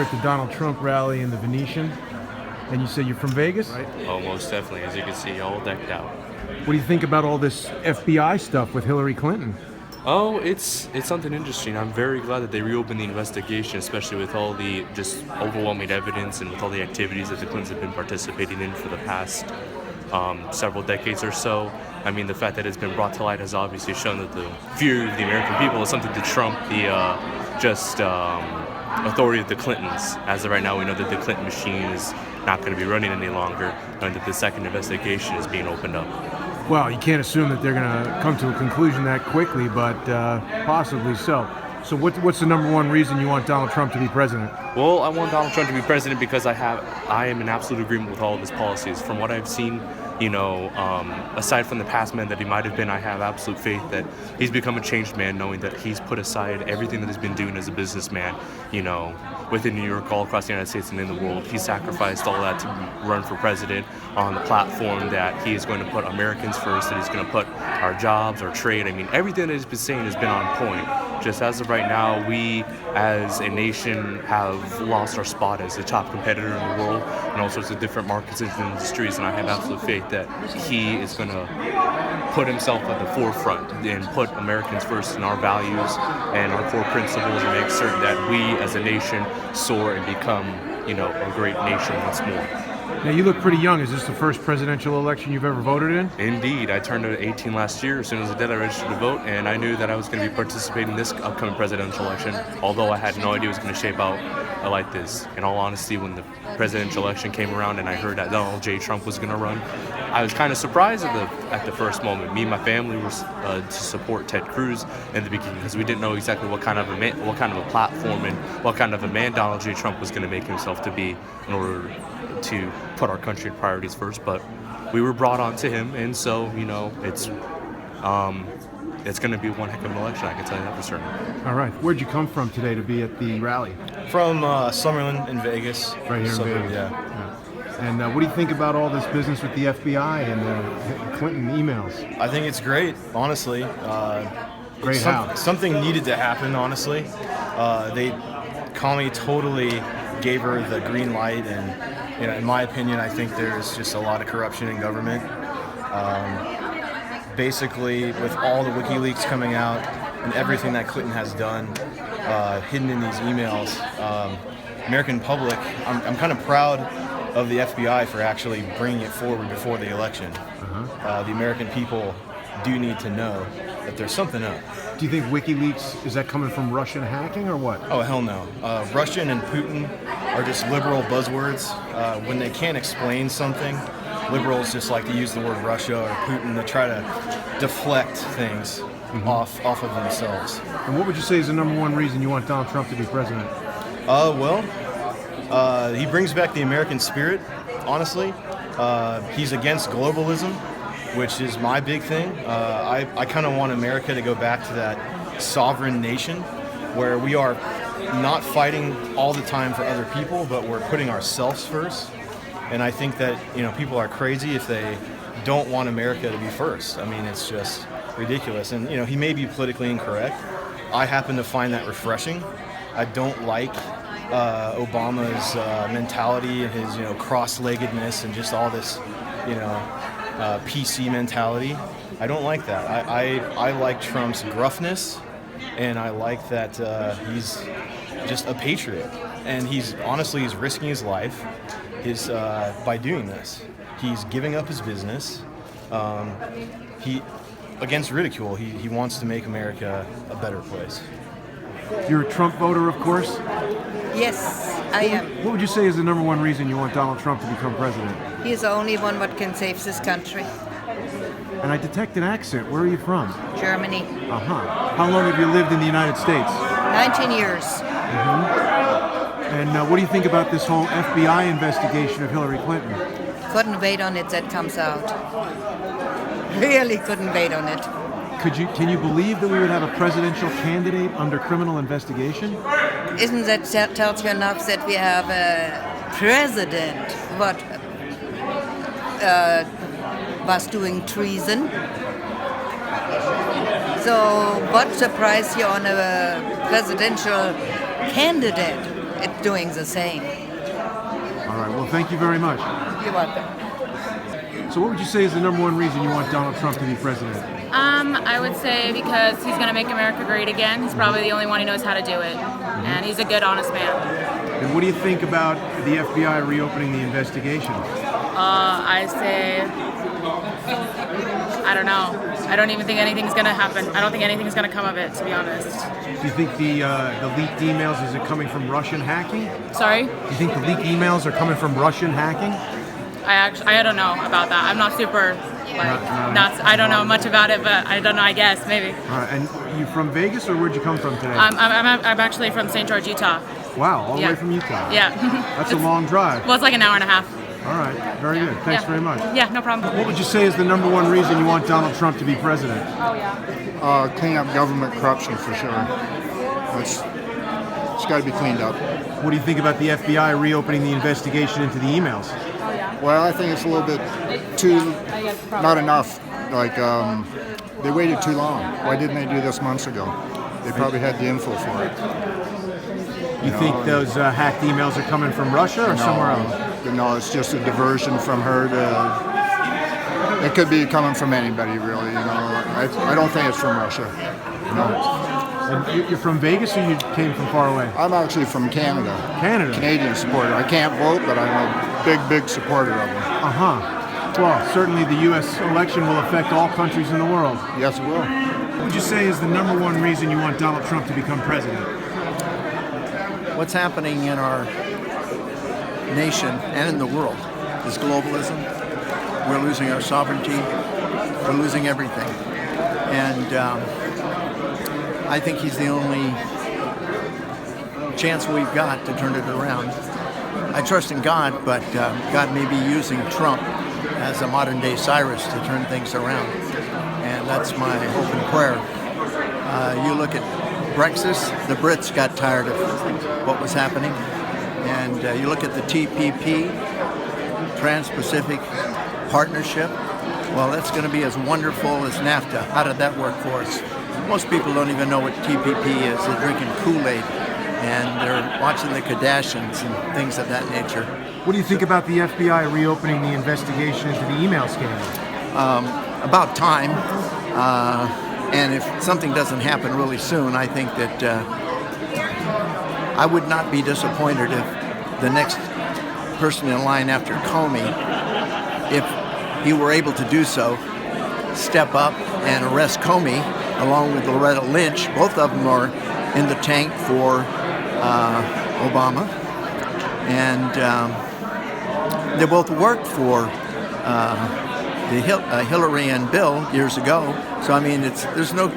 at the Donald Trump rally in the Venetian, and you said you're from Vegas? Right. Oh, most definitely. As you can see, all decked out. What do you think about all this FBI stuff with Hillary Clinton? Oh, it's something interesting. I'm very glad that they reopened the investigation, especially with all the just overwhelming evidence and with all the activities that the Clintons have been participating in for the past several decades or so. I mean, the fact that it's been brought to light has obviously shown that the fear of the American people is something to trump the authority of the Clintons. As of right now, we know that the Clinton machine is not going to be running any longer, and that the second investigation is being opened up. Well, you can't assume that they're going to come to a conclusion that quickly, but possibly so. So what's the number one reason you want Donald Trump to be president? Well, I want Donald Trump to be president because I am in absolute agreement with all of his policies. From what I've seen, aside from the past man that he might have been, I have absolute faith that he's become a changed man, knowing that he's put aside everything that he's been doing as a businessman, within New York, all across the United States and in the world. He sacrificed all that to run for president on the platform that he is going to put Americans first, that he's going to put our jobs, our trade. I mean, everything that he's been saying has been on point. Just as of right now, we as a nation have lost our spot as the top competitor in the world in all sorts of different markets and industries, and I have absolute faith that he is going to put himself at the forefront and put Americans first in our values and our core principles, and make certain that we as a nation soar and become, a great nation once more. Now, you look pretty young. Is this the first presidential election you've ever voted in? Indeed. I turned 18 last year. As soon as I did, I registered to vote, and I knew that I was going to be participating in this upcoming presidential election, although I had no idea it was going to shape out like this. In all honesty, when the presidential election came around and I heard that Donald J. Trump was going to run, I was kind of surprised at the first moment. Me and my family were to support Ted Cruz in the beginning because we didn't know exactly what kind of a platform and what kind of a man Donald J. Trump was going to make himself to be in order to put our country priorities first. But we were brought on to him, and so it's going to be one heck of an election, I can tell you that for certain. All right. Where'd you come from today to be at the rally? From Summerlin in Vegas. Right here in Vegas. Yeah. And what do you think about all this business with the FBI and the Clinton emails? I think it's great, honestly. Great how? Something needed to happen, honestly. Comey totally gave her the green light, and in my opinion, I think there's just a lot of corruption in government. Basically, with all the WikiLeaks coming out and everything that Clinton has done, hidden in these emails, American public, I'm kind of proud of the FBI for actually bringing it forward before the election. The American people do need to know that there's something up. Do you think WikiLeaks, is that coming from Russian hacking or what? Oh, hell no. Russian and Putin are just liberal buzzwords. When they can't explain something, liberals just like to use the word Russia or Putin to try to deflect things off of themselves. And what would you say is the number one reason you want Donald Trump to be president? He brings back the American spirit, honestly. He's against globalism, which is my big thing. I kind of want America to go back to that sovereign nation where we are not fighting all the time for other people, but we're putting ourselves first. And I think that, people are crazy if they don't want America to be first. I mean, it's just ridiculous. And, he may be politically incorrect. I happen to find that refreshing. I don't like Obama's mentality and his, cross-leggedness and just all this, PC mentality. I don't like that. I like Trump's gruffness, and I like that he's just a patriot. And he's risking his life by doing this. He's giving up his business. Against ridicule, he wants to make America a better place. You're a Trump voter, of course? Yes, I am. What would you say is the number one reason you want Donald Trump to become president? He is the only one that can save this country. And I detect an accent. Where are you from? Germany. How long have you lived in the United States? 19 years. And what do you think about this whole FBI investigation of Hillary Clinton? Couldn't wait on it that comes out. Really couldn't wait on it. Can you believe that we would have a presidential candidate under criminal investigation? Isn't that tells you enough that we have a president was doing treason? So what surprised you on a presidential candidate? it's doing the same. All right. Well, thank you very much. You're welcome. So what would you say is the number one reason you want Donald Trump to be president? I would say because he's going to make America great again. He's probably the only one who knows how to do it. And he's a good, honest man. And what do you think about the FBI reopening the investigation? I say, I don't know. I don't even think anything's going to happen. I don't think anything's going to come of it, to be honest. Do you think the leaked emails, is it coming from Russian hacking? Sorry? Do you think the leaked emails are coming from Russian hacking? I don't know about that. I'm not super, I don't know much about it, but I don't know, I guess, maybe. All right. And you from Vegas, or where'd you come from today? I'm actually from St. George, Utah. Wow, all the Yeah. way from Utah. Yeah. That's a long drive. Well, it's like an hour and a half. All right, very good. Thanks Yeah. very much. Yeah, no problem. What would you say is the number one reason you want Donald Trump to be president? Oh, yeah. Clean up government corruption for sure. It's got to be cleaned up. What do you think about the FBI reopening the investigation into the emails? Well, I think it's a little bit not enough. Like, they waited too long. Why didn't they do this months ago? They probably had the info for it. You think those hacked emails are coming from Russia or somewhere else? No, it's just a diversion from her to. It could be coming from anybody, really. I don't think it's from Russia. And you're from Vegas, or you came from far away? I'm actually from Canada. Canada. Canadian supporter. I can't vote, but I'm a big supporter of them. Well, certainly the U.S. election will affect all countries in the world. Yes, it will. What would you say is the number one reason you want Donald Trump to become president? What's happening in our nation and in the world is globalism. We're losing our sovereignty. We're losing everything. And I think he's the only chance we've got to turn it around. I trust in God, but God may be using Trump as a modern-day Cyrus to turn things around. And that's my hope and prayer. You look at Brexit, the Brits got tired of what was happening. And you look at the TPP, Trans-Pacific Partnership, well, that's going to be as wonderful as NAFTA. How did that work for us? Most people don't even know what TPP is. They're drinking Kool-Aid, and they're watching the Kardashians and things of that nature. What do you think about the FBI reopening the investigation into the email scandal? About time. And if something doesn't happen really soon, I think that I would not be disappointed if the next person in line after Comey, if he were able to do so, step up and arrest Comey along with Loretta Lynch. Both of them are in the tank for Obama. And they both worked for Hillary and Bill years ago. So I mean, there's no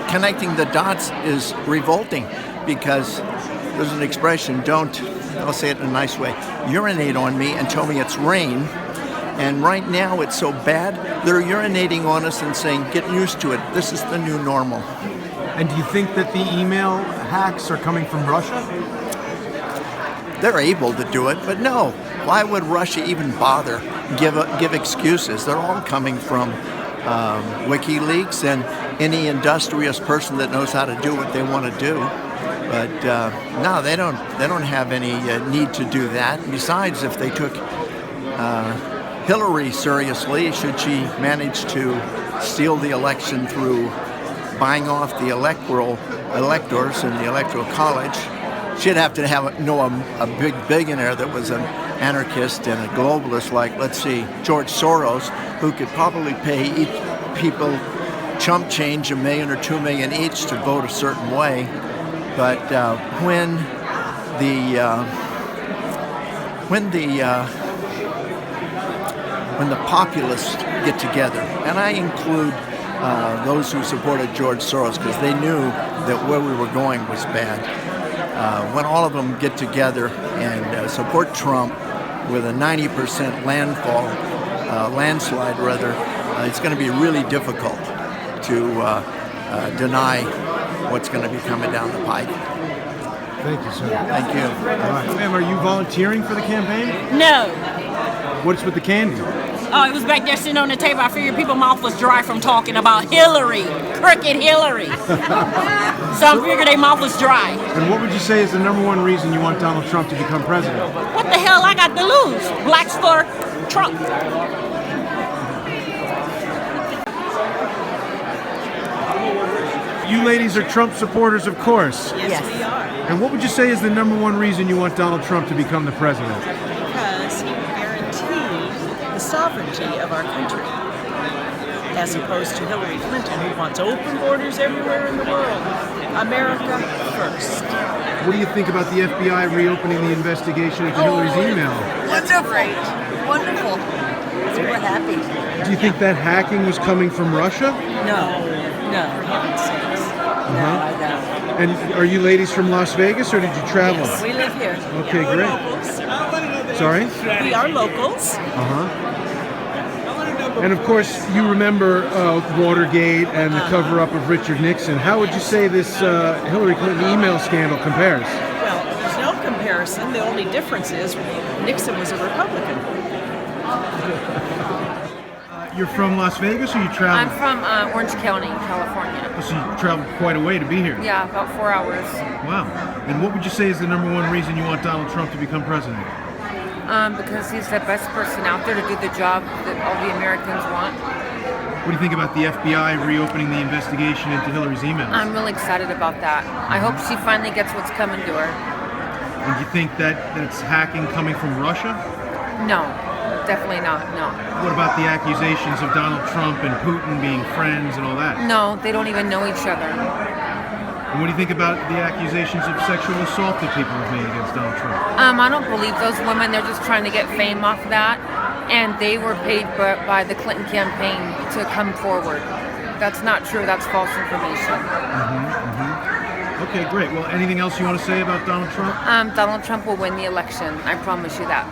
connecting the dots is revolting, because there's an expression: I'll say it in a nice way, urinate on me and tell me it's rain. And right now it's so bad, they're urinating on us and saying, get used to it. This is the new normal. And do you think that the email hacks are coming from Russia? They're able to do it, but no. Why would Russia even bother give excuses? They're all coming from WikiLeaks and any industrious person that knows how to do what they want to do. But no, they don't have any need to do that. Besides, if they took Hillary seriously, should she manage to steal the election through buying off the electors in the Electoral College, she'd have to know a big billionaire that was an anarchist and a globalist, like, let's see, George Soros, who could probably pay people chump change, $1 million or $2 million each, to vote a certain way. But when the populists get together, and I include those who supported George Soros because they knew that where we were going was bad. When all of them get together and support Trump with a 90% landslide, it's going to be really difficult to deny what's going to be coming down the pike. Thank you, sir. Thank you. All right. Ma'am, are you volunteering for the campaign? No. What's with the candy? Oh, it was back there sitting on the table. I figured people's mouth was dry from talking about Hillary, crooked Hillary. So I figured their mouth was dry. And what would you say is the number one reason you want Donald Trump to become president? What the hell I got to lose? Blacks for Trump. You ladies are Trump supporters, of course. Yes, we are. And what would you say is the number one reason you want Donald Trump to become the president? Because he guaranteed the sovereignty of our country, as opposed to Hillary Clinton, who wants open borders everywhere in the world. America first. What do you think about the FBI reopening the investigation into Hillary's email? Wonderful. Wonderful. So we're happy. Do you think that hacking was coming from Russia? No, for heaven's sakes. No, I don't. And are you ladies from Las Vegas, or did you travel? Yes, we live here. Okay, We're great. locals. Sorry? We are locals. And of course, you remember Watergate and the cover-up of Richard Nixon. How would you say this Hillary Clinton email scandal compares? Well, there's no comparison. The only difference is Nixon was a Republican. You're from Las Vegas, or you travel? I'm from Orange County, California. So you traveled quite a way to be here. Yeah, about 4 hours. Wow. And what would you say is the number one reason you want Donald Trump to become president? Because he's the best person out there to do the job that all the Americans want. What do you think about the FBI reopening the investigation into Hillary's emails? I'm really excited about that. I hope she finally gets what's coming to her. And do you think that that's hacking coming from Russia? No, definitely not, no. What about the accusations of Donald Trump and Putin being friends and all that? No, they don't even know each other. And what do you think about the accusations of sexual assault that people have made against Donald Trump? I don't believe those women. They're just trying to get fame off that. And they were paid by the Clinton campaign to come forward. That's not true. That's false information. Okay, great. Well, anything else you want to say about Donald Trump? Donald Trump will win the election. I promise you that.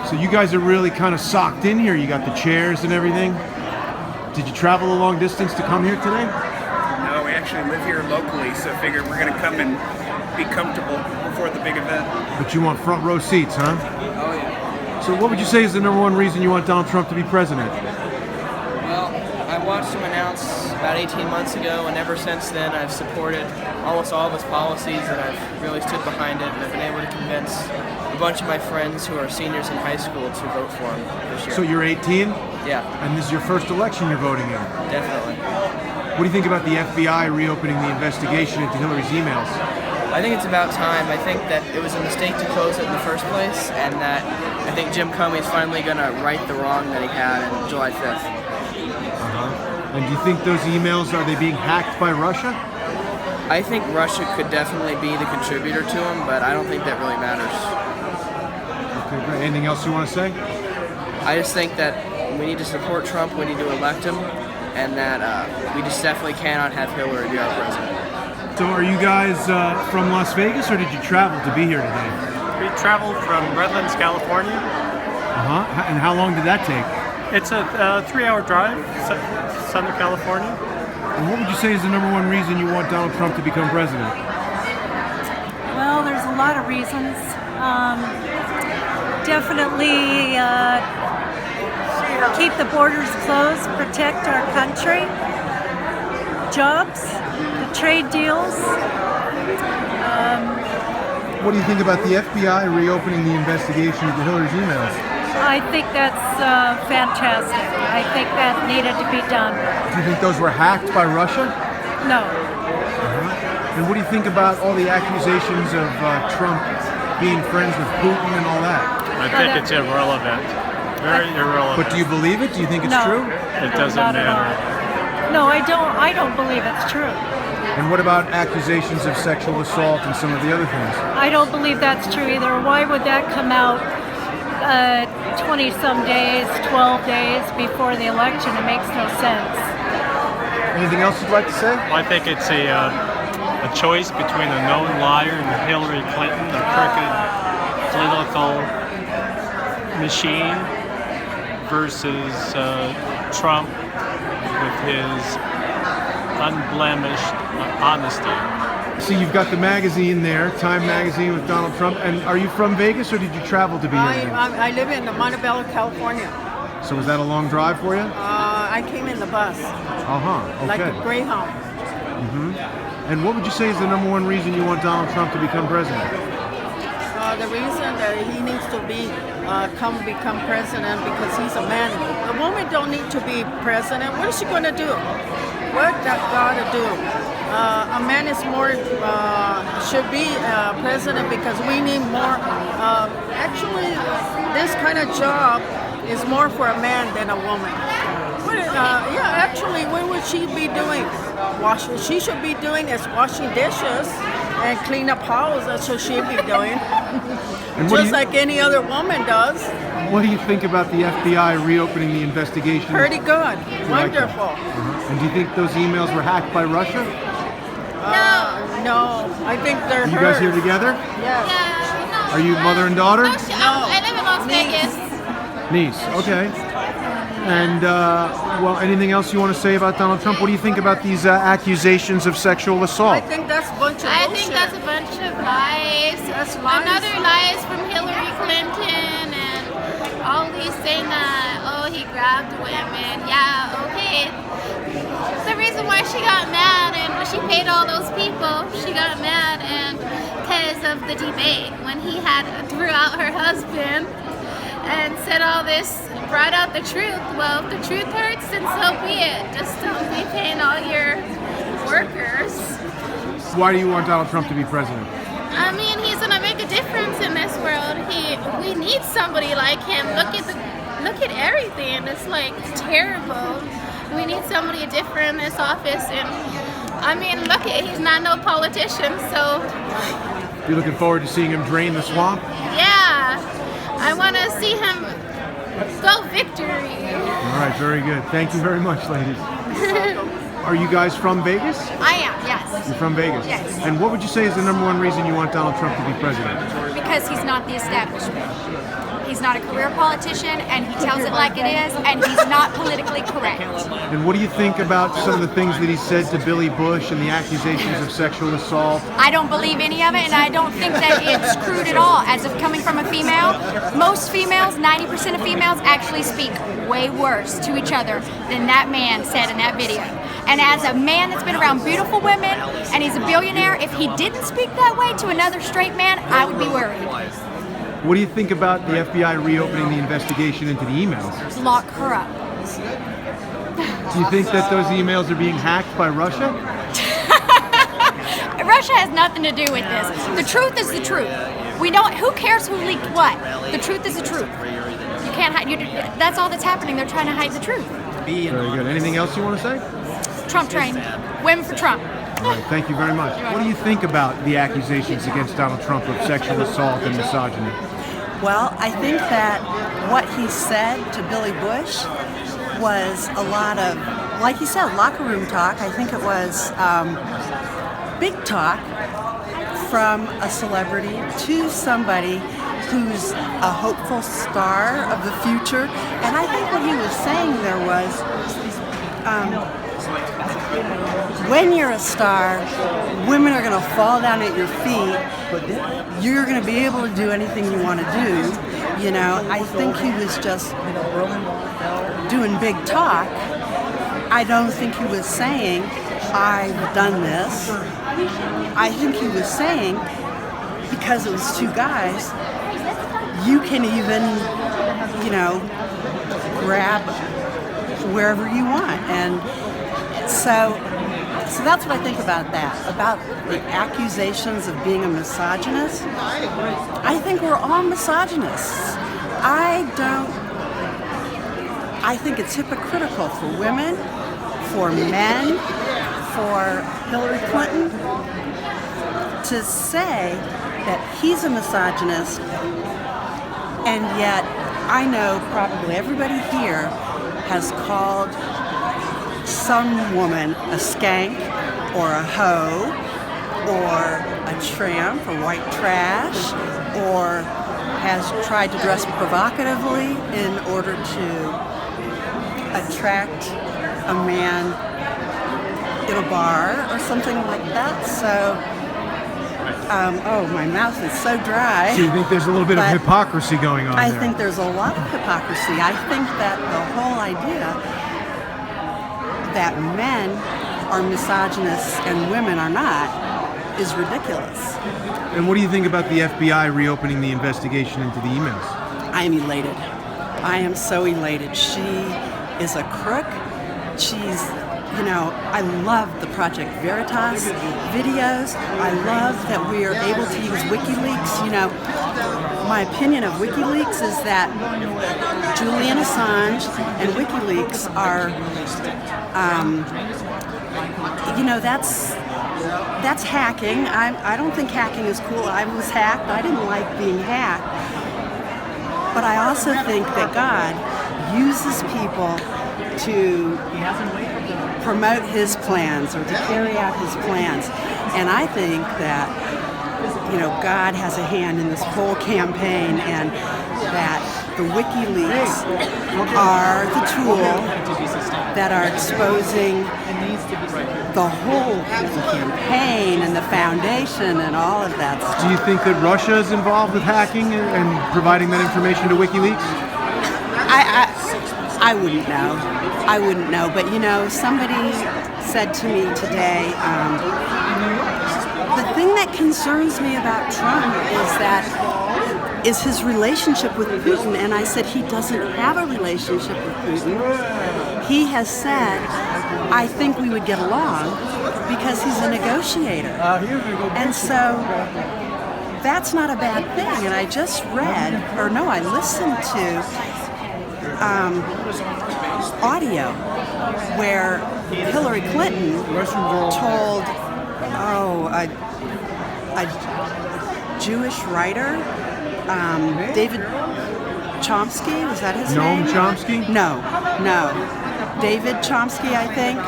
So you guys are really kind of socked in here. You got the chairs and everything. Did you travel a long distance to come here today? No, we actually live here locally, so figured we're going to come and be comfortable before the big event. But you want front row seats, huh? Oh, yeah. So what would you say is the number one reason you want Donald Trump to be president? Well, I watched him announce about 18 months ago, and ever since then I've supported almost all of his policies, and I've really stood behind it, and I've been able to convince a bunch of my friends who are seniors in high school to vote for him this year. So you're 18? Yeah. And this is your first election you're voting in? Definitely. What do you think about the FBI reopening the investigation into Hillary's emails? I think it's about time. I think that it was a mistake to close it in the first place, and that I think Jim Comey's finally going to right the wrong that he had on July 5th. And do you think those emails, are they being hacked by Russia? I think Russia could definitely be the contributor to them, but I don't think that really matters. Okay, great. Anything else you want to say? I just think that we need to support Trump, we need to elect him, and that we just definitely cannot have Hillary be our president. So are you guys from Las Vegas, or did you travel to be here today? We traveled from Redlands, California. And how long did that take? It's a 3-hour drive, Southern California. And what would you say is the number one reason you want Donald Trump to become president? Well, there's a lot of reasons. Definitely keep the borders closed, protect our country, jobs, the trade deals. What do you think about the FBI reopening the investigation into Hillary's emails? I think that's fantastic. I think that needed to be done. Do you think those were hacked by Russia? No. And what do you think about all the accusations of Trump being friends with Putin and all that? I think it's irrelevant. Very irrelevant. But do you believe it? Do you think it's true? It doesn't matter. No, I don't believe it's true. And what about accusations of sexual assault and some of the other things? I don't believe that's true either. Why would that come out 20-some days, 12 days before the election? It makes no sense. Anything else you'd like to say? Well, I think it's a choice between a known liar and Hillary Clinton, a crooked political machine, versus Trump with his unblemished honesty. So you've got the magazine there, Time Magazine with Donald Trump. And are you from Vegas, or did you travel to be here? I live in Montebello, California. So was that a long drive for you? I came in the bus, Okay. like a Greyhound. And what would you say is the number one reason you want Donald Trump to become president? The reason that he needs to become president because he's a man. A woman don't need to be president. What is she going to do? What that got to do? A man is more should be president because we need more. Actually, this kind of job is more for a man than a woman. Actually, what would she be doing? She should be doing is washing dishes and clean up house. That's what she'd be doing. Just like any other woman does. What do you think about the FBI reopening the investigation? Pretty good. Wonderful. And do you think those emails were hacked by Russia? No. I think they're You guys here together? Yes. Are you mother and daughter? No. I live in Las Vegas. Niece. Okay. And, anything else you want to say about Donald Trump? What do you think about these accusations of sexual assault? I think that's a bunch of bullshit. I think that's a bunch of lies. That's lies. Another lies from Hillary Clinton and all these saying that, he grabbed women. Yeah, okay. The reason why she got mad and she paid all those people, she got mad and because of the debate when he threw out her husband and said all this, brought out the truth. Well, if the truth hurts, then so be it. Just don't be paying all your workers. Why do you want Donald Trump to be president? I mean, he's gonna make a difference in this world. We need somebody like him. Look at everything. It's like terrible. We need somebody different in this office. And I mean, he's not no politician, so. You looking forward to seeing him drain the swamp? Yeah, I want to see him go victory. All right, very good. Thank you very much, ladies. Are you guys from Vegas? I am, yes. You're from Vegas? Yes. And what would you say is the number one reason you want Donald Trump to be president? Because he's not the establishment. He's not a career politician, and he tells it like it is, and he's not politically correct. And what do you think about some of the things that he said to Billy Bush and the accusations of sexual assault? I don't believe any of it, and I don't think that it's crude at all. As of coming from a female, most females, 90% of females, actually speak way worse to each other than that man said in that video. And as a man that's been around beautiful women, and he's a billionaire, if he didn't speak that way to another straight man, I would be worried. What do you think about the FBI reopening the investigation into the emails? Lock her up. Do you think that those emails are being hacked by Russia? Russia has nothing to do with this. The truth is the truth. Who cares who leaked what? The truth is the truth. You can't hide. That's all that's happening. They're trying to hide the truth. Very good. Anything else you want to say? Trump train. Women for Trump. All right, thank you very much. What do you think about the accusations against Donald Trump of sexual assault and misogyny? Well, I think that what he said to Billy Bush was a lot of, like he said, locker room talk. I think it was big talk from a celebrity to somebody who's a hopeful star of the future. And I think what he was saying there was, when you're a star, women are going to fall down at your feet. You're going to be able to do anything you want to do. You know, I think he was just doing big talk. I don't think he was saying, I've done this. I think he was saying, because it was two guys, you can even, grab wherever you want. And so that's what I think about that, about the accusations of being a misogynist. I think we're all misogynists. I think it's hypocritical for women, for men, for Hillary Clinton to say that he's a misogynist, and yet I know probably everybody here has called some woman a skank or a hoe or a tramp or white trash, or has tried to dress provocatively in order to attract a man in a bar or something like that. So My mouth is so dry. So you think there's a little bit of But hypocrisy going on I there? think there's a lot of hypocrisy. I think that the whole idea that men are misogynists and women are not is ridiculous. And what do you think about the FBI reopening the investigation into the emails? I am elated. I am so elated. She is a crook. She's, I love the Project Veritas videos. I love that we are able to use WikiLeaks. My opinion of WikiLeaks is that Julian Assange and WikiLeaks are, that's hacking. I don't think hacking is cool. I was hacked. I didn't like being hacked. But I also think that God uses people to promote his plans or to carry out his plans. And I think that, God has a hand in this whole campaign, and that the WikiLeaks are the tool that are exposing the whole campaign and the foundation and all of that stuff. Do you think that Russia is involved with hacking and providing that information to WikiLeaks? I wouldn't know. I wouldn't know. But somebody said to me today, the thing that concerns me about Trump is his relationship with Putin. And I said he doesn't have a relationship with Putin. He has said, I think we would get along because he's a negotiator. And so that's not a bad thing. And I just read, I listened to audio where Hillary Clinton told a Jewish writer, David Chomsky, was that his name? Noam Chomsky? No. David Chomsky, I think,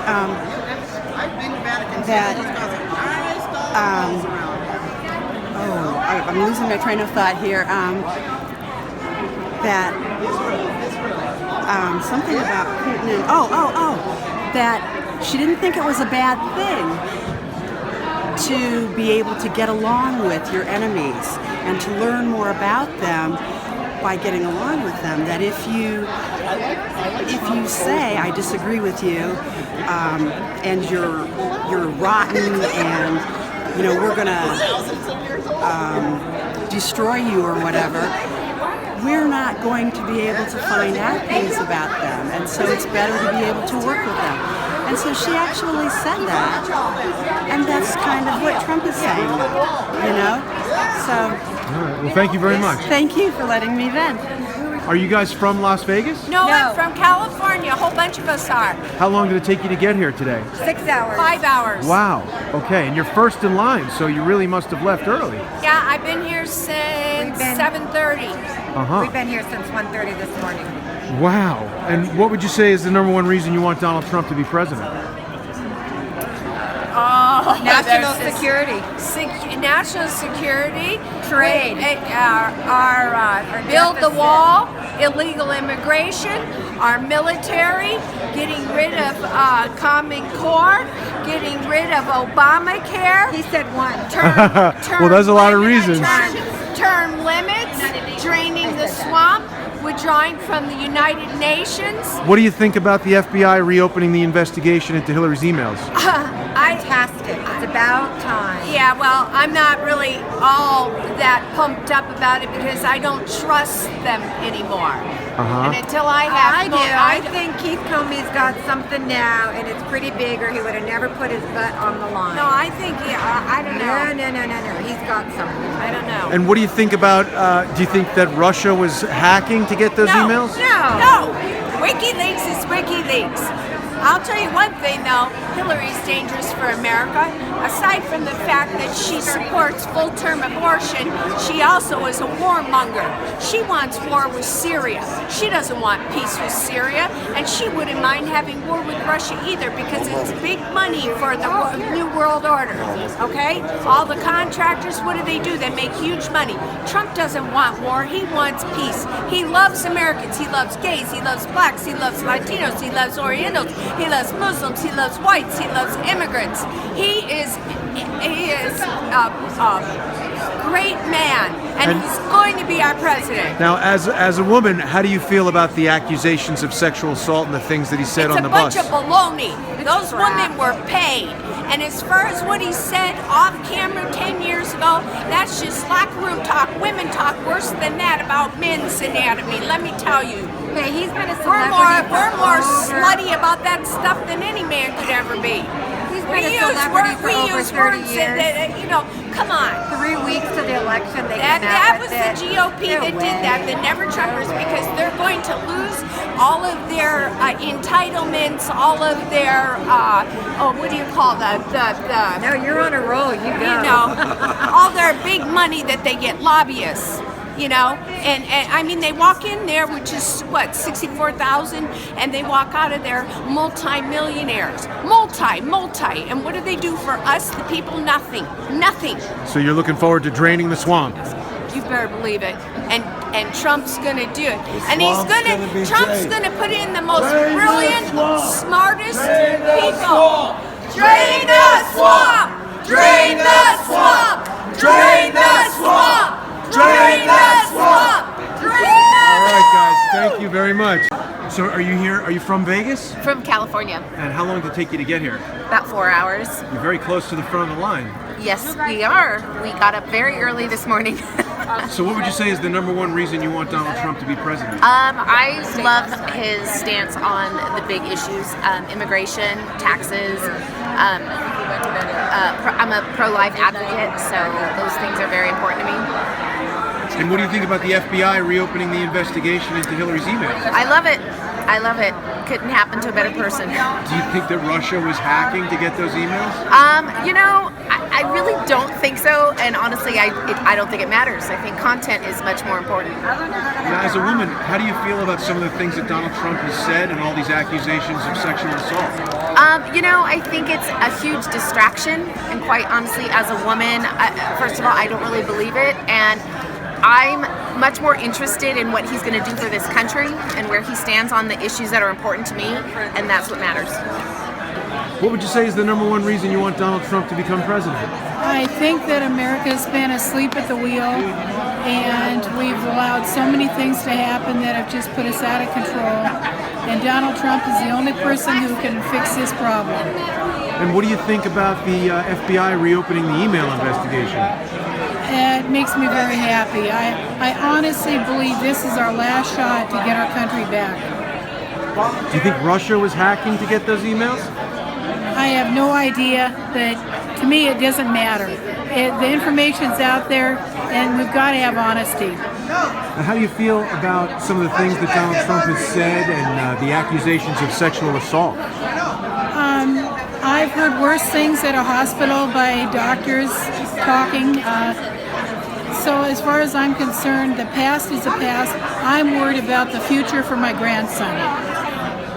I'm losing my train of thought here, something about Putin and, that she didn't think it was a bad thing to be able to get along with your enemies and to learn more about them by getting along with them. That if you say I disagree with you, and you're rotten, and we're gonna destroy you or whatever, we're not going to be able to find out things about them, and so it's better to be able to work with them. And so she actually said that, and that's kind of what Trump is saying, So. All right. Well, thank you very much. Thank you for letting me vent. Are you guys from Las Vegas? No, I'm from California. A whole bunch of us are. How long did it take you to get here today? 6 hours. 5 hours. Wow. Okay, and you're first in line, so you really must have left early. Yeah, I've been here since 7:30. We've been here since 1:30 this morning. Wow. And what would you say is the number one reason you want Donald Trump to be president? National security. National security. Trade. Build the wall. Illegal immigration. Our military. Getting rid of Common Core. Getting rid of Obamacare. He said one. Well, there's a lot of reasons. Term limits. Draining the swamp. Withdrawing from the United Nations. What do you think about the FBI reopening the investigation into Hillary's emails? Fantastic. It's about time. Yeah, well, I'm not really all that pumped up about it because I don't trust them anymore. And until I have... I do. I think Keith Comey's got something now, and it's pretty big, or he would have never put his butt on the line. No, I think, I don't know. No. He's got something. I don't know. And what do you think about, do you think that Russia was hacking to get those emails? No. WikiLeaks is WikiLeaks. I'll tell you one thing, though. Hillary's dangerous for America. Aside from the fact that she supports full-term abortion, she also is a warmonger. She wants war with Syria. She doesn't want peace with Syria, and she wouldn't mind having war with Russia either because it's big money for the New World Order, okay? All the contractors, what do? They make huge money. Trump doesn't want war. He wants peace. He loves Americans. He loves gays. He loves blacks. He loves Latinos. He loves Orientals. He loves Muslims. He loves whites. He loves immigrants. He is a great man, and he's going to be our president. Now, as a woman, how do you feel about the accusations of sexual assault and the things that he said on the bus? It's a bunch of baloney. Those women were paid. And as far as what he said off camera 10 years ago, that's just locker room talk. Women talk worse than that about men's anatomy, let me tell you. Okay, he's been a We're celebrity. more slutty about that stuff than any man could ever be. He's been a celebrity for over 30 years. That, you know, come on. 3 weeks to the election, they That was the GOP that did that, the Never Trumpers, because they're going to lose all of their entitlements, all of their, what do you call that? No, you're on a roll, you go. You know, all their big money that they get, lobbyists. You know, and I mean, they walk in there, which is what, 64,000, and they walk out of there multi-millionaires, multi, and what do they do for us, the people? Nothing. So you're looking forward to draining the swamp? You better believe it. And Trump's gonna do it, and Trump's gonna put in the most brilliant, smartest people. Drain the swamp! Drain the swamp! Drain the swamp! Drain the swamp! All right, guys, thank you very much. So are you here, are you from Vegas? From California. And how long did it take you to get here? About 4 hours. You're very close to the front of the line. Yes, we are. We got up very early this morning. So what would you say is the number one reason you want Donald Trump to be president? I love his stance on the big issues, immigration, taxes. I'm a pro-life advocate, so those things are very important to me. And what do you think about the FBI reopening the investigation into Hillary's emails? I love it. Couldn't happen to a better person. Do you think that Russia was hacking to get those emails? You know, I really don't think so, and honestly, I don't think it matters. I think content is much more important. Now, as a woman, how do you feel about some of the things that Donald Trump has said and all these accusations of sexual assault? You know, I think it's a huge distraction, and quite honestly, as a woman, first of all, I don't really believe it, and I'm much more interested in what he's going to do for this country and where he stands on the issues that are important to me, and that's what matters. What would you say is the number one reason you want Donald Trump to become president? I think that America's been asleep at the wheel, and we've allowed so many things to happen that have just put us out of control. And Donald Trump is the only person who can fix this problem. And what do you think about the FBI reopening the email investigation? It makes me very happy. I honestly believe this is our last shot to get our country back. Do you think Russia was hacking to get those emails? I have no idea, but to me it doesn't matter. The information's out there, and we've got to have honesty. Now, how do you feel about some of the things that Donald Trump has said and the accusations of sexual assault? I've heard worse things at a hospital by doctors talking. So as far as I'm concerned, the past is the past. I'm worried about the future for my grandson.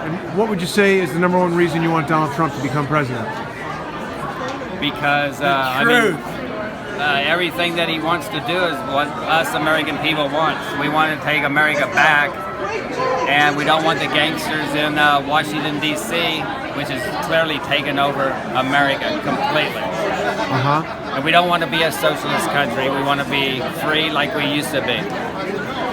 And what would you say is the number one reason you want Donald Trump to become president? Because everything that he wants to do is what us American people want. We want to take America back, and we don't want the gangsters in Washington, D.C., which has clearly taken over America completely. And we don't want to be a socialist country. We want to be free like we used to be.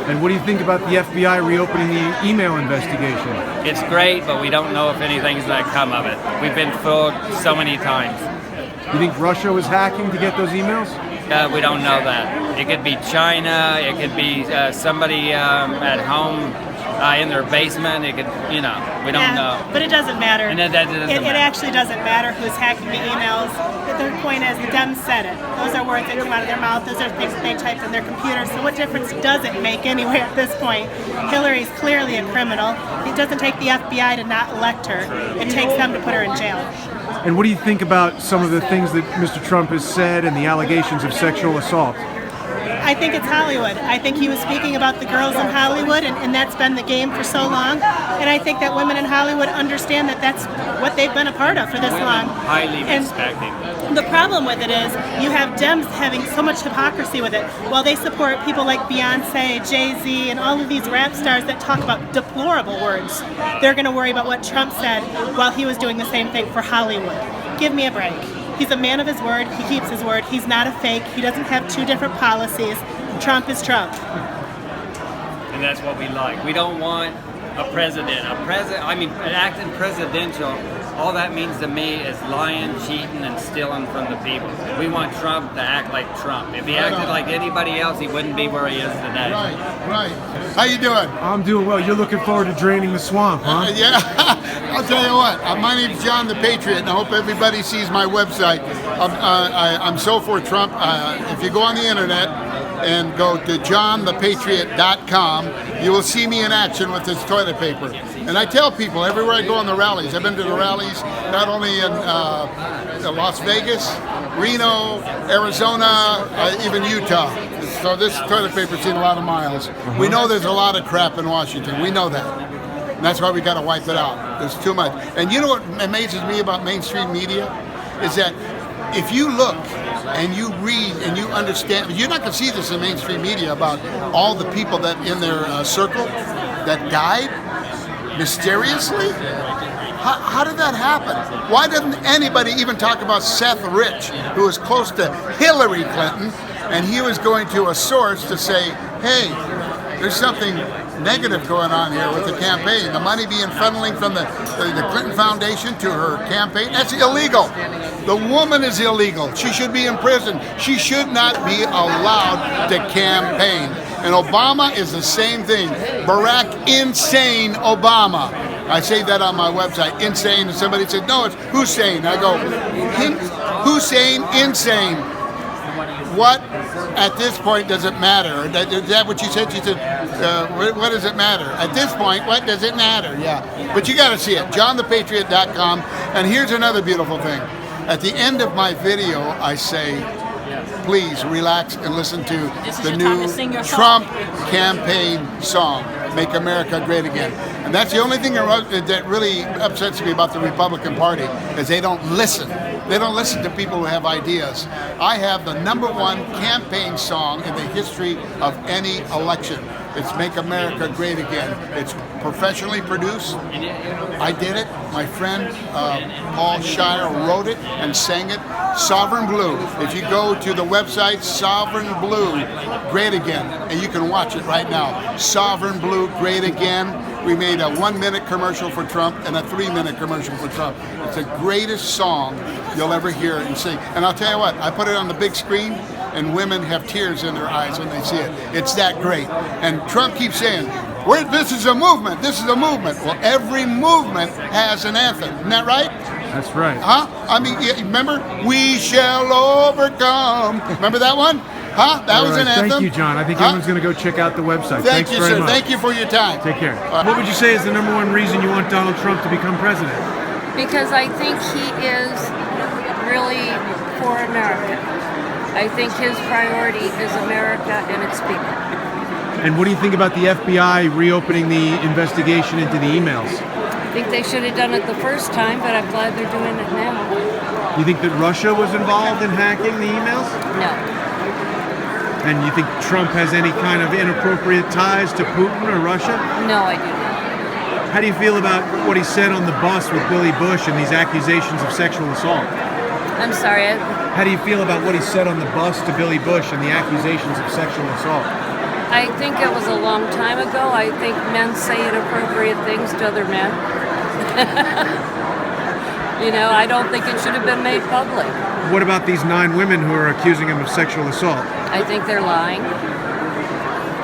And what do you think about the FBI reopening the email investigation? It's great, but we don't know if anything's going to come of it. We've been fooled so many times. You think Russia was hacking to get those emails? We don't know that. It could be China. It could be somebody at home in their basement. It could, we don't know. But it doesn't matter. And that doesn't matter. It actually doesn't matter who's hacking the emails. The point is, the Dems said it. Those are words that come out of their mouth. Those are things that they typed in their computer. So what difference does it make anyway at this point? Hillary's clearly a criminal. It doesn't take the FBI to not elect her. It takes them to put her in jail. And what do you think about some of the things that Mr. Trump has said and the allegations of sexual assault? I think it's Hollywood. I think he was speaking about the girls in Hollywood, and that's been the game for so long. And I think that women in Hollywood understand that that's what they've been a part of for this long. Highly respecting. The problem with it is you have Dems having so much hypocrisy with it. While they support people like Beyonce, Jay-Z, and all of these rap stars that talk about deplorable words, they're going to worry about what Trump said while he was doing the same thing for Hollywood. Give me a break. He's a man of his word. He keeps his word. He's not a fake. He doesn't have two different policies. Trump is Trump. And that's what we like. We don't want a president. An acting presidential, all that means to me is lying, cheating, and stealing from the people. We want Trump to act like Trump. If he acted like anybody else, he wouldn't be where he is today. Right. How you doing? I'm doing well. You're looking forward to draining the swamp, huh? Yeah. I'll tell you what. My name's John the Patriot, and I hope everybody sees my website. I'm so for Trump. If you go on the internet and go to johnthepatriot.com, you will see me in action with this toilet paper. And I tell people everywhere I go on the rallies, I've been to the rallies not only in Las Vegas, Reno, Arizona, even Utah. So this toilet paper's seen a lot of miles. We know there's a lot of crap in Washington. We know that. And that's why we got to wipe it out. There's too much. And you know what amazes me about mainstream media? Is that if you look and you read and you understand, you're not going to see this in mainstream media about all the people that in their circle that died mysteriously. How did that happen? Why doesn't anybody even talk about Seth Rich, who was close to Hillary Clinton, and he was going to a source to say, hey, there's something negative going on here with the campaign. The money being funneling from the Clinton Foundation to her campaign, that's illegal. The woman is illegal. She should be in prison. She should not be allowed to campaign. And Obama is the same thing. Barack Insane Obama. I say that on my website, insane, and somebody said, no, it's Hussein. I go, Hussein, insane. What, at this point, does it matter? Is that what you said? She said, what does it matter? At this point, what does it matter? Yeah, but you got to see it, johnthepatriot.com. And here's another beautiful thing. At the end of my video, I say, please relax and listen to the new Trump campaign song, Make America Great Again. And that's the only thing that really upsets me about the Republican Party, is they don't listen. They don't listen to people who have ideas. I have the #1 campaign song in the history of any election. It's Make America Great Again. It's professionally produced. I did it. My friend Paul Shire wrote it and sang it. Sovereign Blue. If you go to the website Sovereign Blue Great Again, and you can watch it right now. Sovereign Blue Great Again. We made a 1-minute commercial for Trump and a 3-minute commercial for Trump. It's the greatest song you'll ever hear and sing. And I'll tell you what, I put it on the big screen, and women have tears in their eyes when they see it. It's that great. And Trump keeps saying, this is a movement, this is a movement. Well, every movement has an anthem. Isn't that right? That's right. Huh? I mean, remember? We shall overcome. Remember that one? Huh? That was an anthem. Thank you, John. I think everyone's going to go check out the website. Thank Thanks you, very sir. much. Thank you for your time. Take care. What would you say is the #1 reason you want Donald Trump to become president? Because I think he is really for America. I think his priority is America and its people. And what do you think about the FBI reopening the investigation into the emails? I think they should have done it the first time, but I'm glad they're doing it now. You think that Russia was involved in hacking the emails? No. And you think Trump has any kind of inappropriate ties to Putin or Russia? No, I do not. How do you feel about what he said on the bus with Billy Bush and these accusations of sexual assault? I'm sorry. How do you feel about what he said on the bus to Billy Bush and the accusations of sexual assault? I think it was a long time ago. I think men say inappropriate things to other men. I don't think it should have been made public. What about these 9 women who are accusing him of sexual assault? I think they're lying.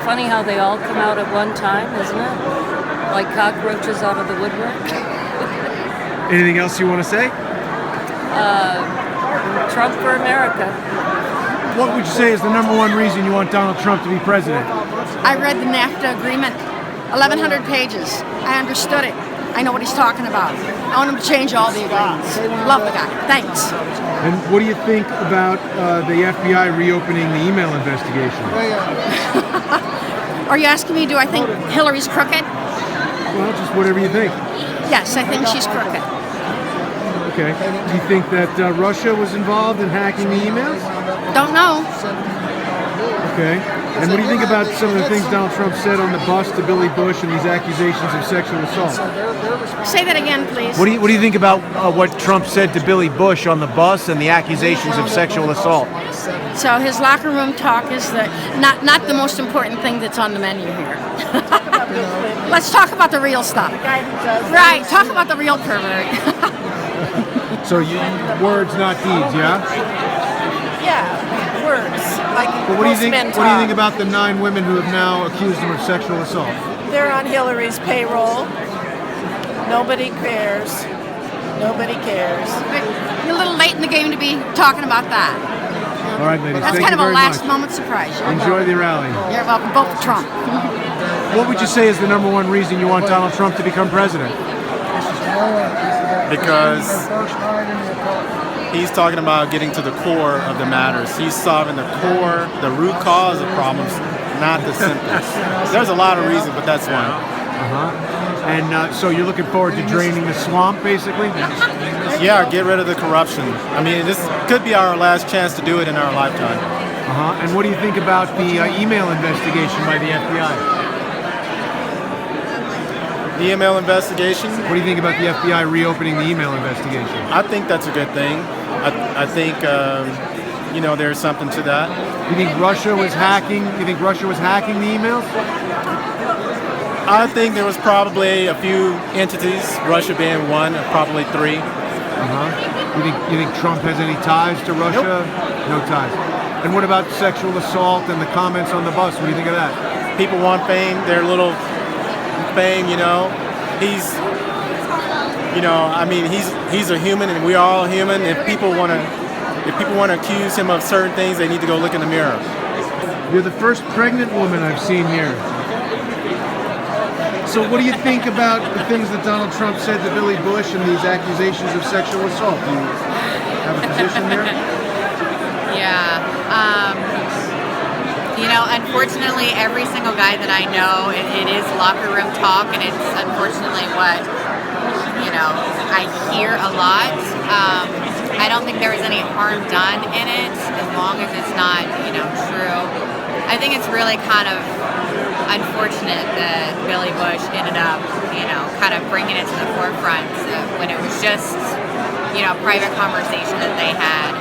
Funny how they all come out at one time, isn't it? Like cockroaches out of the woodwork. Anything else you want to say? Trump for America. What would you say is the #1 reason you want Donald Trump to be president? I read the NAFTA agreement, 1,100 pages. I understood it. I know what he's talking about. I want him to change all the agreements. Love the guy. Thanks. And what do you think about the FBI reopening the email investigation? Are you asking me, do I think Hillary's crooked? Well, just whatever you think. Yes, I think she's crooked. Okay. Do you think that Russia was involved in hacking the emails? Don't know. Okay. And what do you think about some of the things Donald Trump said on the bus to Billy Bush and these accusations of sexual assault? Say that again, please. What do you think about what Trump said to Billy Bush on the bus and the accusations of sexual assault? So his locker room talk is not the most important thing that's on the menu here. Let's talk about the real stuff. Right, talk about the real pervert. So words, not deeds, yeah? Yeah, words. Like But what do you think? men What do you think talk. about the 9 women who have now accused him of sexual assault? They're on Hillary's payroll. Nobody cares. Nobody cares. You're a little late in the game to be talking about that. All right, ladies. That's thank kind you of a very last much. moment surprise. You're Enjoy the rally. You're welcome. Vote for Trump. What would you say is the #1 reason you want Donald Trump to become president? Because he's talking about getting to the core of the matters. He's solving the core, the root cause of problems, not the symptoms. There's a lot of reasons, but that's one. And so you're looking forward to draining the swamp, basically? Yeah, get rid of the corruption. I mean, this could be our last chance to do it in our lifetime. And what do you think about the email investigation by the FBI? The email investigation? What do you think about the FBI reopening the email investigation? I think that's a good thing. I think, there's something to that. You think Russia was hacking? You think Russia was hacking the emails? I think there was probably a few entities, Russia being one, probably 3. You think Trump has any ties to Russia? No ties. And what about sexual assault and the comments on the bus? What do you think of that? People want fame, their little fame, He's a human and we are all human. If people want to accuse him of certain things, they need to go look in the mirror. You're the first pregnant woman I've seen here. So what do you think about the things that Donald Trump said to Billy Bush and these accusations of sexual assault? Do you have a position there? Yeah. Unfortunately, every single guy that I know, it is locker room talk, and it's unfortunately what, I hear a lot. I don't think there was any harm done in it, as long as it's not, true. I think it's really kind of unfortunate that Billy Bush ended up, kind of bringing it to the forefront when it was just, private conversation that they had.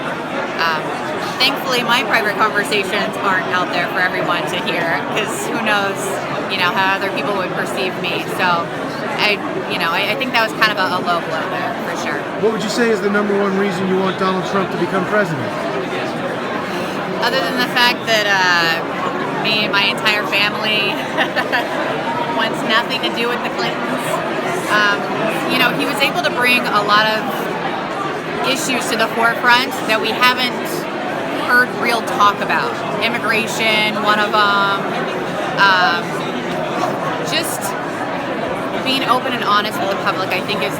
Thankfully, my private conversations aren't out there for everyone to hear, because who knows, how other people would perceive me. So, I think that was kind of a low blow there, for sure. What would you say is the #1 reason you want Donald Trump to become president? Other than the fact that me and my entire family wants nothing to do with the Clintons, he was able to bring a lot of issues to the forefront that we haven't heard real talk about. Immigration, one of them. Just being open and honest with the public, I think, is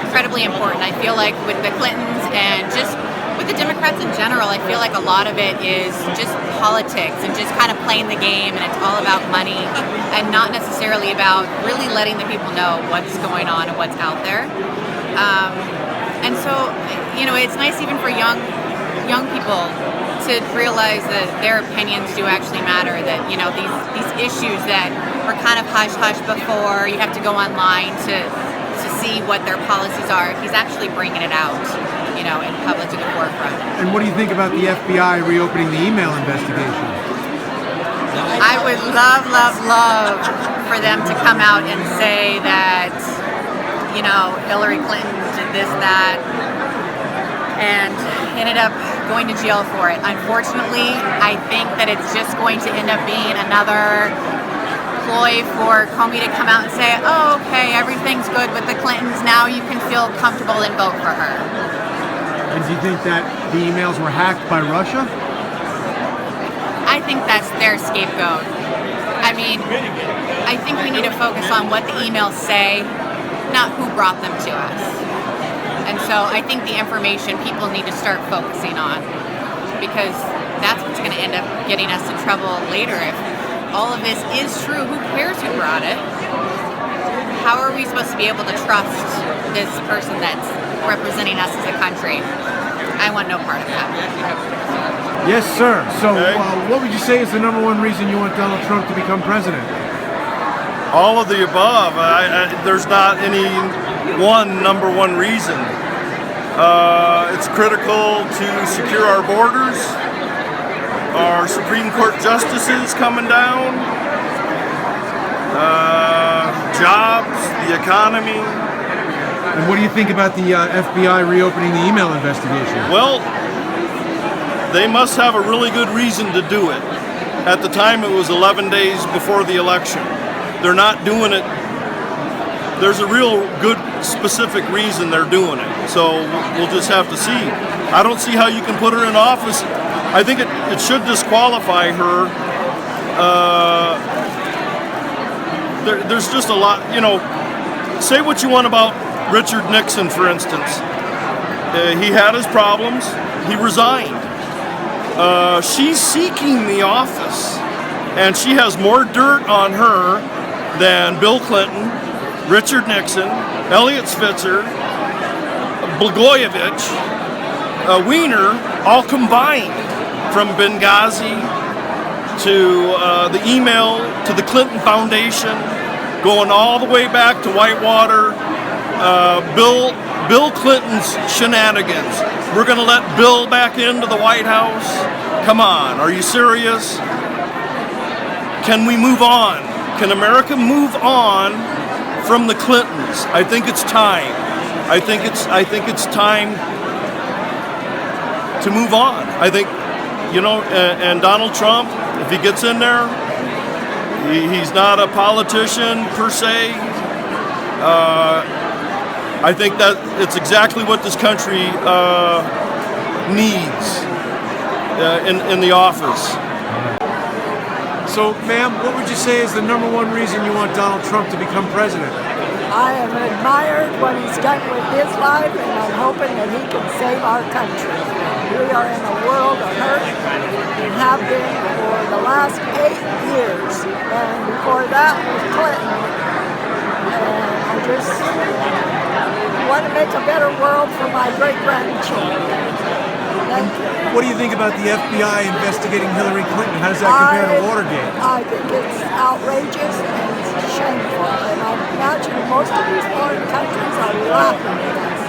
incredibly important. I feel like with the Clintons and just with the Democrats in general, I feel like a lot of it is just politics and just kind of playing the game, and it's all about money and not necessarily about really letting the people know what's going on and what's out there. And so, it's nice even for young people to realize that their opinions do actually matter, that, these issues that were kind of hush-hush before, you have to go online to see what their policies are. He's actually bringing it out, in public to the forefront. And what do you think about the FBI reopening the email investigation? I would love for them to come out and say that, Hillary Clinton did this, that, and ended up going to jail for it. Unfortunately, I think that it's just going to end up being another ploy for Comey to come out and say, oh, okay, everything's good with the Clintons, now you can feel comfortable and vote for her. And do you think that the emails were hacked by Russia? I think that's their scapegoat. I mean, I think we need to focus on what the emails say not who brought them to us. And so I think the information people need to start focusing on, because that's what's going to end up getting us in trouble later. If all of this is true, who cares who brought it? How are we supposed to be able to trust this person that's representing us as a country? I want no part of that. Yes, sir. So what would you say is the number one reason you want Donald Trump to become president? All of the above. There's not any number one reason. It's critical to secure our borders, our Supreme Court justices coming down, jobs, the economy. And what do you think about the FBI reopening the email investigation? Well, they must have a really good reason to do it. At the time, it was 11 days before the election. They're not doing it. There's a real good specific reason they're doing it. So we'll just have to see. I don't see how you can put her in office. I think it should disqualify her. There's just a lot, say what you want about Richard Nixon, for instance. He had his problems. He resigned. She's seeking the office, and she has more dirt on her than Bill Clinton, Richard Nixon, Elliot Spitzer, Blagojevich, Weiner, all combined, from Benghazi to the email to the Clinton Foundation, going all the way back to Whitewater. Bill Clinton's shenanigans. We're going to let Bill back into the White House? Come on, are you serious? Can we move on? Can America move on from the Clintons? I think it's time. I think it's time to move on. I think, and Donald Trump, if he gets in there, he's not a politician per se. I think that it's exactly what this country needs in the office. So, ma'am, what would you say is the number one reason you want Donald Trump to become president? I have admired what he's done with his life, and I'm hoping that he can save our country. We are in a world of hurt and have been for the last 8 years. And before that was Clinton. And I just want to make a better world for my great-grandchildren. Thank you. What do you think about the FBI investigating Hillary Clinton? How does that compare to Watergate? I think it's outrageous and it's shameful. And I imagine most of these foreign countries are laughing at us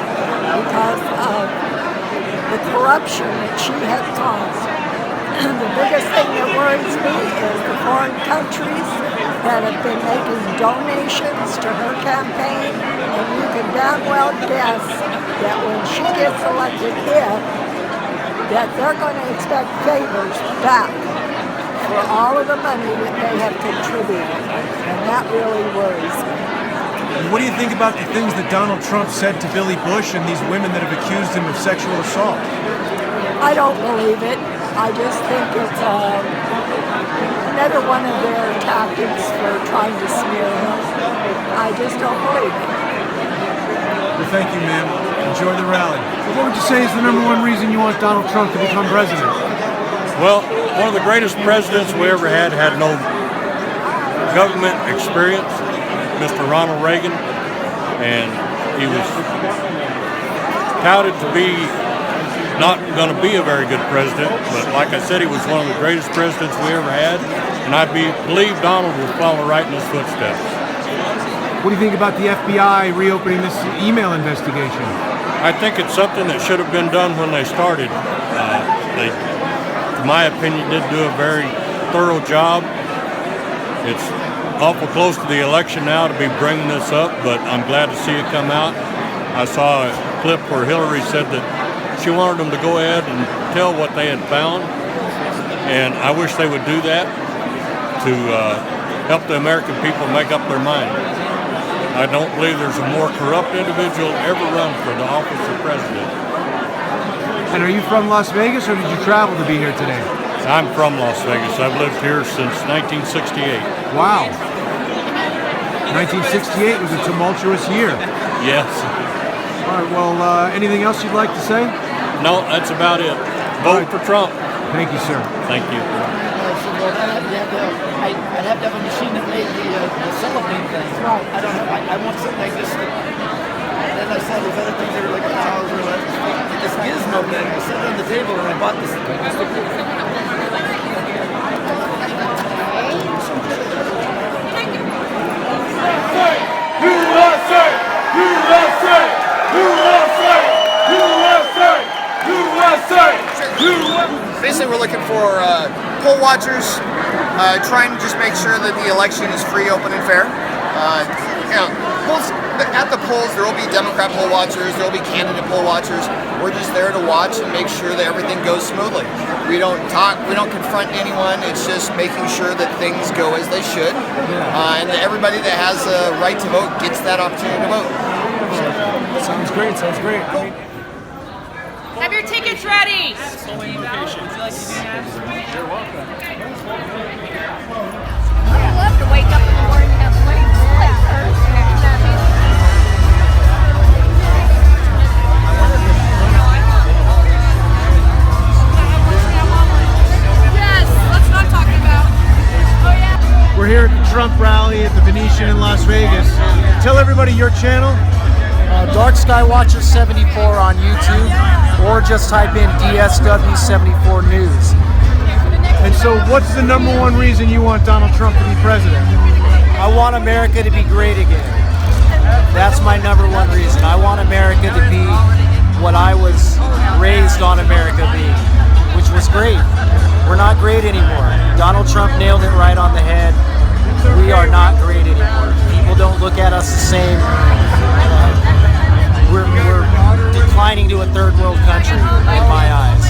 because of the corruption that she has caused. The biggest thing that worries me is the foreign countries that have been making donations to her campaign, and you can damn well guess that when she gets elected that they're going to expect favors back for all of the money that they have contributed, and that really worries me. What do you think about the things that Donald Trump said to Billy Bush and these women that have accused him of sexual assault? I don't believe it. I just think it's another one of their tactics for trying to smear him. I just don't believe it. Well, thank you, ma'am. Enjoy the rally. So what would you say is the number one reason you want Donald Trump to become president? Well, one of the greatest presidents we ever had no government experience, Mr. Ronald Reagan, and he was touted to be not going to be a very good president, but like I said, he was one of the greatest presidents we ever had, and I believe Donald will follow right in his footsteps. What do you think about the FBI reopening this email investigation? I think it's something that should have been done when they started. They, in my opinion, did do a very thorough job. It's awful close to the election now to be bringing this up, but I'm glad to see it come out. I saw a clip where Hillary said that she wanted them to go ahead and tell what they had found, and I wish they would do that to help the American people make up their mind. I don't believe there's a more corrupt individual ever run for the office of president. And are you from Las Vegas, or did you travel to be here today? I'm from Las Vegas. I've lived here since 1968. Wow. 1968 was a tumultuous year. Yes. All right, well, anything else you'd like to say? No, that's about it. Vote for Trump. Thank you, sir. Thank you. I'd have to have a machine that made the cellophane thing. Right. I don't know. I want something like this. And then I saw these other things that were like $1,000 or like this gizmo thing. I set it on the table and I bought this. USA! USA! USA! USA! USA! Basically, we're looking for poll watchers, trying to just make sure that the election is free, open, and fair. At the polls, there will be Democrat poll watchers, there will be candidate poll watchers. We're just there to watch and make sure that everything goes smoothly. We don't talk, we don't confront anyone. It's just making sure that things go as they should, and that everybody that has a right to vote gets that opportunity to vote. Sounds great. Sounds great. Have your tickets ready. Absolutely. You're welcome. I love to wake up in the morning and have plain Yes, let's not talk about. Oh yeah. We're here at the Trump rally at the Venetian in Las Vegas. Tell everybody your channel. Dark Sky Watcher 74 on YouTube, or just type in DSW74 News. And so what's the number one reason you want Donald Trump to be president? I want America to be great again. That's my number one reason. I want America to be what I was raised on America being, which was great. We're not great anymore. Donald Trump nailed it right on the head. We are not great anymore. People don't look at us the same. We're declining to a third world country in my eyes.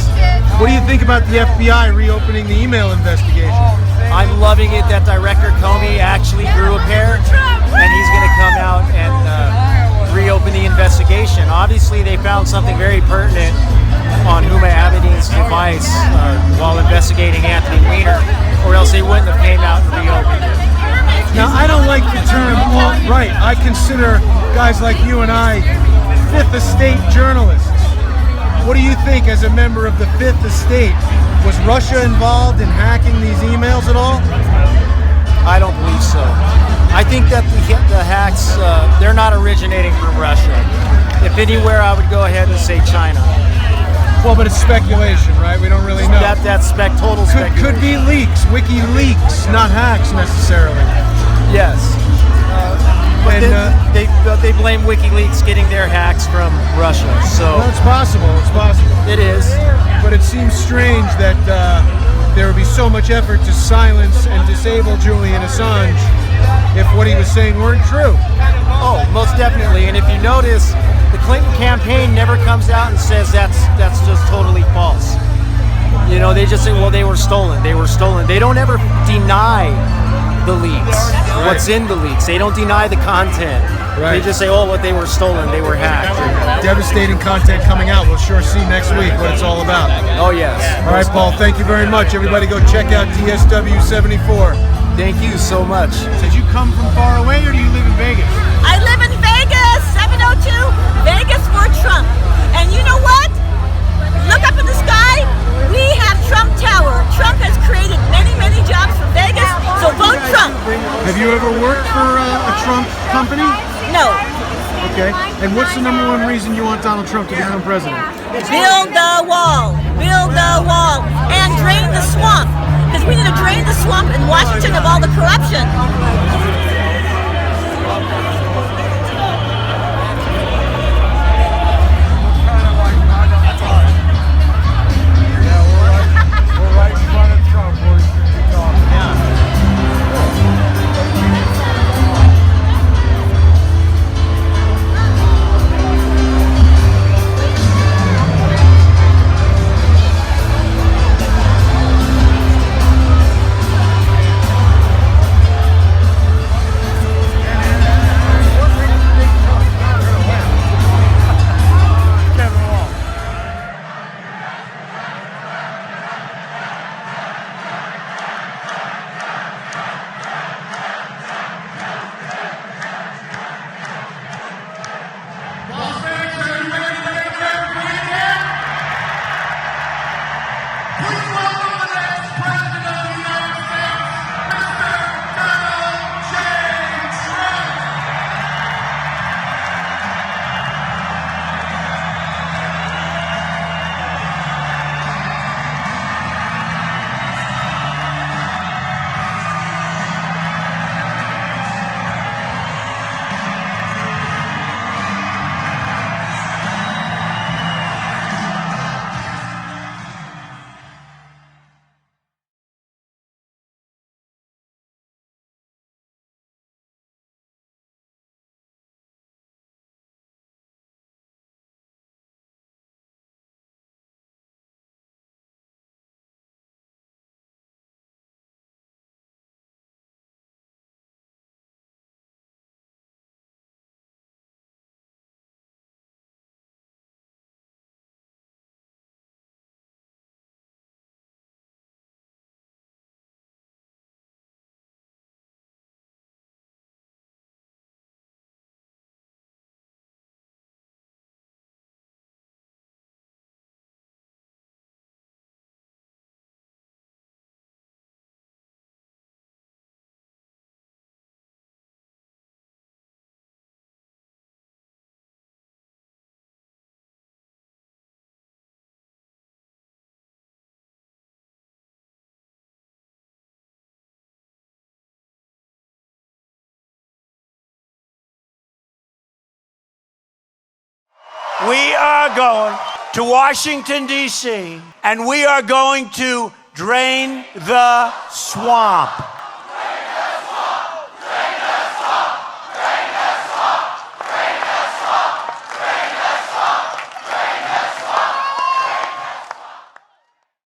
What do you think about the FBI reopening the email investigation? I'm loving it that Director Comey actually grew a pair, and he's going to come out and reopen the investigation. Obviously, they found something very pertinent on Huma Abedin's device while investigating Anthony Weiner, or else they wouldn't have came out and reopened it. Now, I don't like the term alt-right. I consider guys like you and I Fifth Estate journalists. What do you think as a member of the Fifth Estate? Was Russia involved in hacking these emails at all? I don't believe so. I think that the hacks, they're not originating from Russia. If anywhere, I would go ahead and say China. Well, but it's speculation, right? We don't really know. That's total speculation. Could be leaks, WikiLeaks, not hacks necessarily. Yes. But they blame WikiLeaks getting their hacks from Russia. So well, it's possible. It's possible. It is. But it seems strange that there would be so much effort to silence and disable Julian Assange if what he was saying weren't true. Oh, most definitely. And if you notice, the Clinton campaign never comes out and says that's just totally false. You know, they just say, well, they were stolen. They were stolen. They don't ever deny the leaks. Right. What's in the leaks. They don't deny the content. Right. They just say, oh, what they were stolen, they were hacked. Devastating content coming out. We'll sure see next week what it's all about. Oh, yes. All right, Paul, thank you very much. Everybody go check out DSW74. Thank you so much. Did you come from far away or do you live in Vegas? I live in Vegas, 702, Vegas for Trump. And you know what? Look up in the sky. We have Trump Tower. Trump has created many, many jobs for Vegas, so vote Trump. Have you ever worked for a Trump company? No. Okay. And what's the number one reason you want Donald Trump to become president? Build the wall. Build the wall. And drain the swamp. Because we need to drain the swamp in Washington of all the corruption. We are going to Washington, D.C., and we are going to drain the swamp.